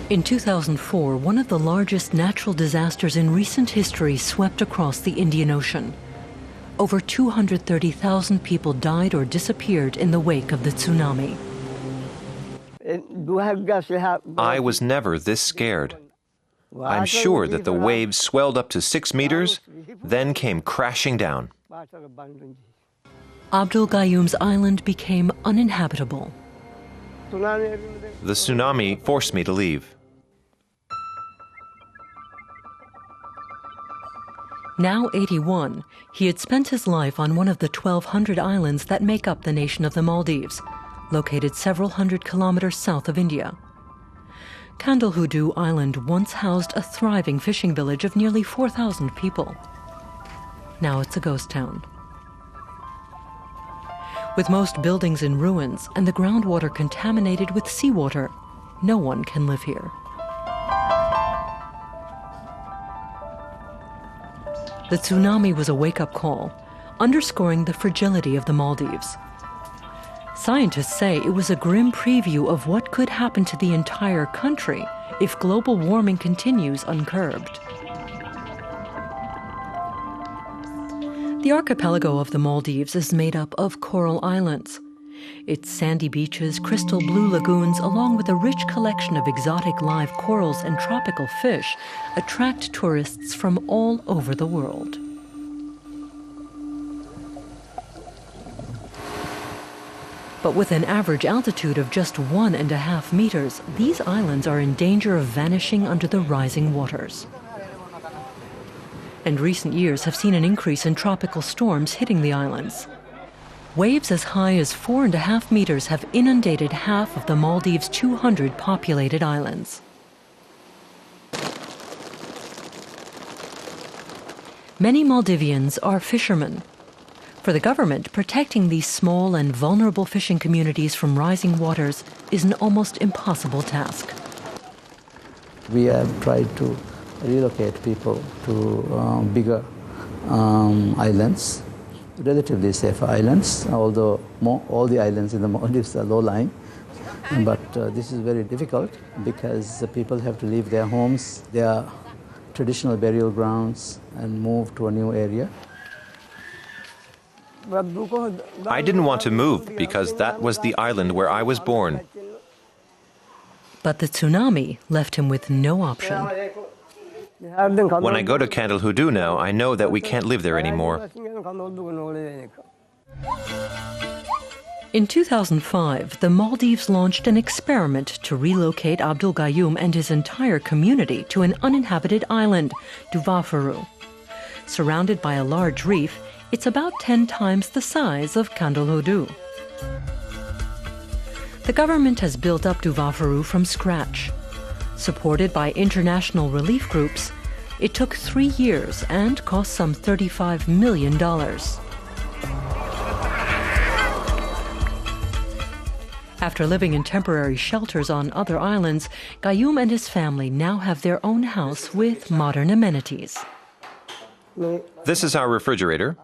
In 2004, one of the largest natural disasters in recent history swept across the Indian Ocean. Over 230,000 people died or disappeared in the wake of the tsunami. I was never this scared. I'm sure that the waves swelled up to 6 meters, then came crashing down. Abdul Gayoom's island became uninhabitable. The tsunami forced me to leave. Now 81, he had spent his life on one of the 1,200 islands that make up the nation of the Maldives, located several hundred kilometers south of India. Kandalhudu Island once housed a thriving fishing village of nearly 4,000 people. Now it's a ghost town. With most buildings in ruins and the groundwater contaminated with seawater, no one can live here. The tsunami was a wake-up call, underscoring the fragility of the Maldives. Scientists say it was a grim preview of what could happen to the entire country if global warming continues uncurbed. The archipelago of the Maldives is made up of coral islands. Its sandy beaches, crystal blue lagoons, along with a rich collection of exotic live corals and tropical fish, attract tourists from all over the world. But with an average altitude of just 1.5 meters, these islands are in danger of vanishing under the rising waters. And recent years have seen an increase in tropical storms hitting the islands. Waves as high as 4.5 meters have inundated half of the Maldives' 200 populated islands. Many Maldivians are fishermen. For the government, protecting these small and vulnerable fishing communities from rising waters is an almost impossible task. We have tried to relocate people to bigger islands, relatively safe islands, although all the islands in the Maldives are low-lying. But this is very difficult because the people have to leave their homes, their traditional burial grounds, and move to a new area. I didn't want to move because that was the island where I was born. But the tsunami left him with no option. When I go to Kandalhudu now, I know that we can't live there anymore. In 2005, the Maldives launched an experiment to relocate Abdul Gayoom and his entire community to an uninhabited island, Duvafaru. Surrounded by a large reef, it's about 10 times the size of Kandalhudu. The government has built up Duvafaru from scratch. Supported by international relief groups, it took 3 years and cost some $35 million. After living in temporary shelters on other islands, Gayoom and his family now have their own house with modern amenities. This is our refrigerator.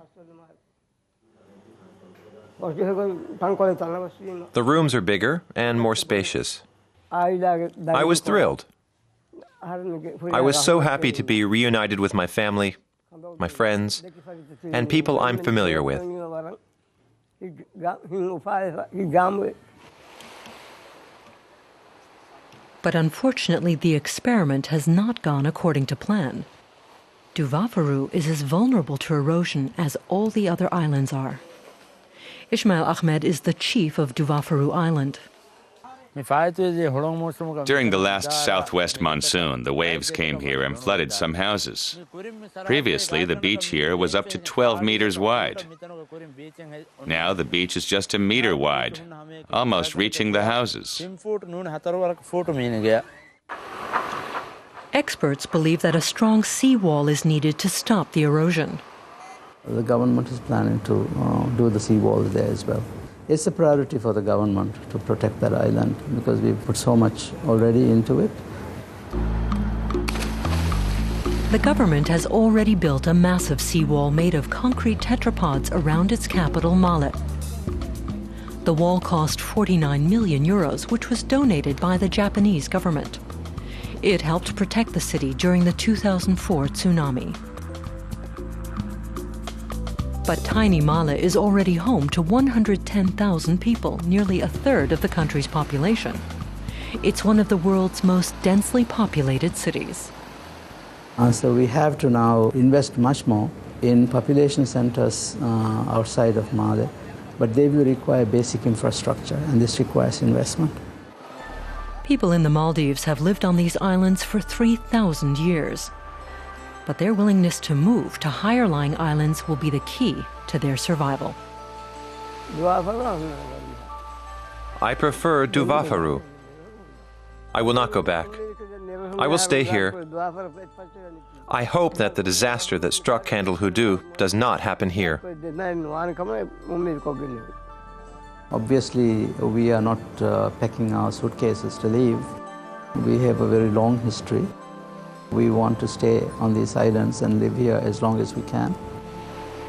The rooms are bigger and more spacious. I was thrilled. I was so happy to be reunited with my family, my friends, and people I'm familiar with. But unfortunately, the experiment has not gone according to plan. Duvafaru is as vulnerable to erosion as all the other islands are. Ismail Ahmed is the chief of Duvafaru Island. During the last southwest monsoon, the waves came here and flooded some houses. Previously, the beach here was up to 12 meters wide. Now the beach is just 1 meter wide, almost reaching the houses. Experts believe that a strong seawall is needed to stop the erosion. The government is planning to do the seawall there as well. It's a priority for the government to protect that island because we've put so much already into it. The government has already built a massive seawall made of concrete tetrapods around its capital, Malé. The wall cost 49 million euros, which was donated by the Japanese government. It helped protect the city during the 2004 tsunami. But tiny Male is already home to 110,000 people, nearly a third of the country's population. It's one of the world's most densely populated cities. So we have to now invest much more in population centers outside of Male, but they will require basic infrastructure, and this requires investment. People in the Maldives have lived on these islands for 3,000 years. But their willingness to move to higher-lying islands will be the key to their survival. I prefer Duvafaru. I will not go back. I will stay here. I hope that the disaster that struck Candlehudu does not happen here. Obviously, we are not packing our suitcases to leave. We have a very long history. We want to stay on these islands and live here as long as we can.